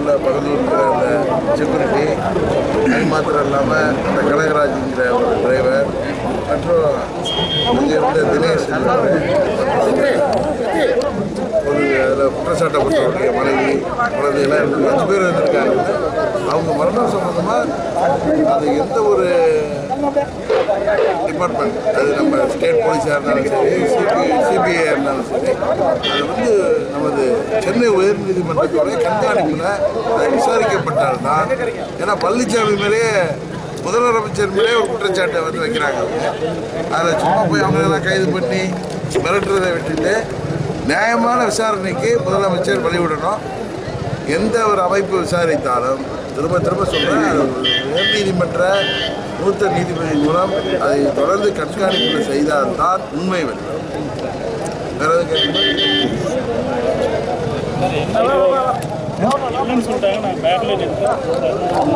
உள்ள பகுதியில் இருக்கிற அந்த செக்யூரிட்டி, அது மாத்திரம் இல்லாமல் அந்த கனகராஜ்ங்கிற ஒரு டிரைவர் மற்றும் இங்கே இருந்த தினேஷ் அதில் குற்றச்சாட்டப்பட்டவருடைய மனைவி குழந்தைகளாக இருந்து 5 பேர் இருந்திருக்காங்க. அவங்க மரணம் சம்பந்தமாக அது எந்த ஒரு டிபார்ட்மெண்ட், அது நம்ம ஸ்டேட் போலீஸாக இருந்தாலும் சரி, சிபிஐ இருந்தாலும் சரி, அது நமது சென்னை உயர்நீதிமன்றத்தோடைய கண்காணிப்பில் அதை விசாரிக்கப்பட்டால்தான். ஏன்னா பழனிசாமி மேலே முதலமைச்சர் மேலே ஒரு குற்றச்சாட்டை வைக்கிறாங்க. அதில் சும்மா போய் அவங்களெல்லாம் கைது பண்ணி மிரட்டுறதை விட்டுட்டு நியாயமான விசாரணைக்கு முதலமைச்சர் வழிவிடணும். எந்த ஒரு அமைப்பு விசாரித்தாலும் திரும்ப திரும்ப சொல்கிறேன், அது உயர்நீதிமன்ற மூத்த நீதிபதி மூலம் அதை தொடர்ந்து கண்காணிப்பில் செய்தால்தான் உண்மை வெளிவரும். வேற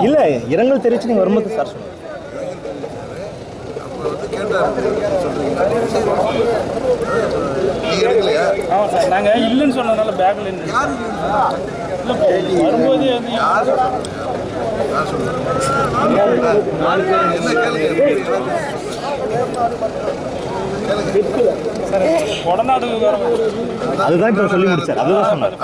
இல்லை, இரங்கல் தெரிவிச்சு நீங்கள் வரும்போது சார் சொல்லுங்கள். நீங்க எடுக்கலையா? ஆமாம் சார், நாங்கள் இல்லைன்னு சொன்னதுனால பேக்கில் வரும்போது கொடநாடு அதுதான் இப்போ சொல்லி முடிச்சார். அதுதான் சொன்னார்.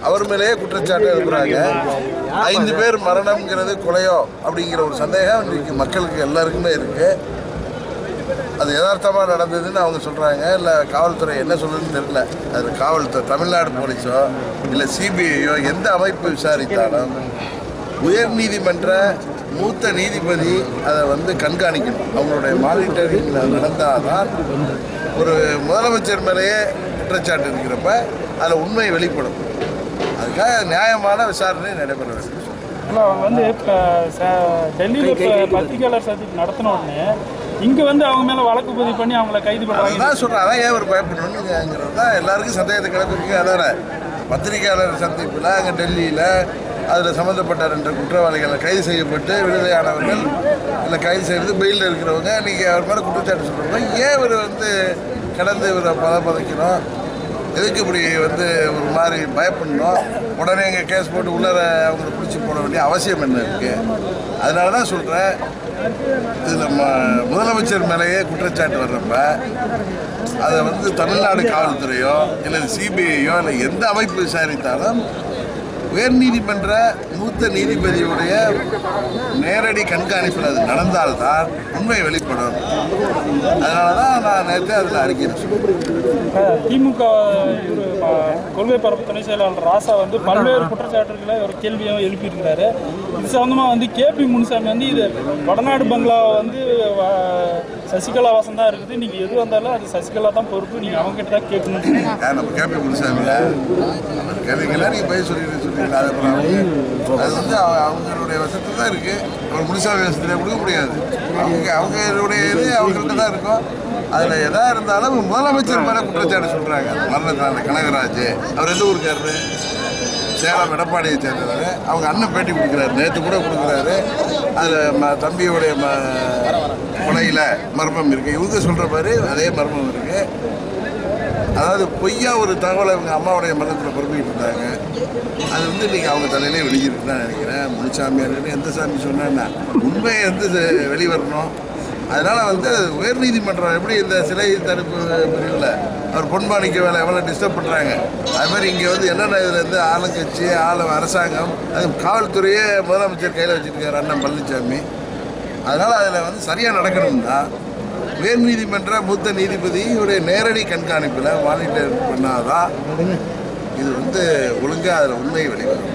அவர் மேலேயே குற்றச்சாட்டு எழுப்புறாங்க. 5 பேர் மரணம்ங்கிறது கொலையோ அப்படிங்கிற ஒரு சந்தேகம் இன்றைக்கு மக்களுக்கு எல்லாருக்குமே இருக்கு. அது யதார்த்தமாக நடந்ததுன்னு அவங்க சொல்கிறாங்க. இல்லை காவல்துறை என்ன சொல்லுதுன்னு தெரியல. அதில் காவல்துறை, தமிழ்நாடு போலீஸோ இல்லை சிபிஐயோ எந்த அமைப்பு விசாரித்தாலும் உயர்நீதிமன்ற மூத்த நீதிபதி அதை கண்காணிக்கணும். அவங்களுடைய மானிட்டரிங்கில் நடந்தால் தான் ஒரு முதலமைச்சர் மேலேயே குற்றச்சாட்டு இருக்கிறப்ப அதில் உண்மை வெளிப்படும். அதுக்காக நியாயமான விசாரணை நடைபெற வேண்டும். அவங்க டெல்லியில் பத்திரிகையாளர் சந்திப்பு நடத்தின உடனே இங்கே அவங்க மேலே வழக்கு பதிவு பண்ணி அவங்கள கைது பண்ணுறாங்க. அதான் சொல்கிறேன், அதான் ஏன் ஒரு பயப்படணுங்கிறது தான் எல்லாருக்கும் சந்தேகத்தை கிளப்பிருக்கு. அதான் பத்திரிகையாளர் சந்திப்பில் அங்கே டெல்லியில் அதில் சம்மந்தப்பட்ட 2 குற்றவாளிகளை கைது செய்யப்பட்டு விடுதலையானவர்கள் இல்லை கைது செய்கிறது பெயிலில் இருக்கிறவங்க நீங்கள் அவர் மேலே குற்றச்சாட்டு சொல்கிறவங்க ஏன் இவர் கடந்து இவரை பதைக்கணும்? எதுக்கு இப்படி ஒரு மாதிரி பயப்படணும்? உடனே எங்கள் கேஸ் போட்டு உள்ளர அவங்களை பிடிச்சி போட வேண்டிய அவசியம் என்ன இருக்குது? அதனால தான் சொல்கிறேன், இது நம்ம முதலமைச்சர் மேலேயே குற்றச்சாட்டு வர்றப்ப அதை தமிழ்நாடு காவல்துறையோ இல்லை சிபிஐயோ இல்லை எந்த அமைப்பு விசாரித்தாலும் உயர்நீதிமன்ற மூத்த நீதிபதியுடைய நேரடி கண்காணிப்பில் அது நடந்தால்தான் உண்மை வெளிப்படும். அதனால தான் நான் நேற்று அதில் அறிக்கை திமுக கொள்கை பரப்பு துணை செயலாளர் ராசா பல்வேறு குற்றச்சாட்டுகளை ஒரு கேள்வியாக எழுப்பியிருக்கிறாரு. இது சம்பந்தமாக கேபி முனுசாமி இது வடநாடு பங்களா சசிகலா வாசம் தான் இருக்குது, நீங்கள் எது வந்தாலும் அது சசிகலா தான் பொறுப்பு, நீங்கள் அவங்ககிட்ட தான் கேட்கணும். நம்ம கேபி முனுசாமி கேள்விக்கெல்லாம் நீங்கள் போய் சொல்லிடுறீங்க. அது அவங்களுடைய வசத்தில் தான் இருக்குது. அவர் முனுசாமி வசத்தில் கொடுக்க முடியாது. அவங்களுடைய இது அவங்கள்ட்ட தான் இருக்கும். அதில் எதா இருந்தாலும் முதலமைச்சர் மேலே குற்றச்சாட்டு சொல்கிறாங்க. மரணத்தில் கனகராஜ் அவர் எந்த ஊருக்காரரு? சேலம் எடப்பாடியை சேர்ந்தவர். அவங்க அண்ணன் பேட்டி கொடுக்குறாரு, நேற்று கூட கொடுக்குறாரு. அதில் தம்பியோடைய கொலையில் மர்மம் இருக்குது. இவங்க சொல்கிற மாதிரி அதே மர்மம் இருக்குது. அதாவது பொய்யா ஒரு தகவலை இவங்க அம்மாவுடைய மரணத்தில் பரப்பிக்கிட்டு இருந்தாங்க. அது இன்றைக்கி அவங்க தலையிலே வெளியிருக்கு தான் நினைக்கிறேன். முனிசாமியார்னு எந்த சாமி சொன்னா உண்மையை வெளிவரணும். அதனால் உயர்நீதிமன்றம் எப்படி இந்த சிலை தடுப்பு பிரிவில் அவர் பொன்மாணிக்க வேலை எவ்வளோ டிஸ்டர்ப் பண்ணுறாங்க, அதுமாதிரி இங்கே என்னென்ன இதில் ஆளுங்கட்சி அரசாங்கம் அது காவல்துறையே முதலமைச்சர் கையில் வச்சுருக்காரு அண்ணன் பழனிசாமி. அதனால் அதில் சரியாக நடக்கணும்னா உயர்நீதிமன்ற மூத்த நீதிபதியுடைய நேரடி கண்காணிப்பில் மானிட்டர் பண்ணாதான் இது ஒழுங்காக அதில் உண்மை வெளிவரும்.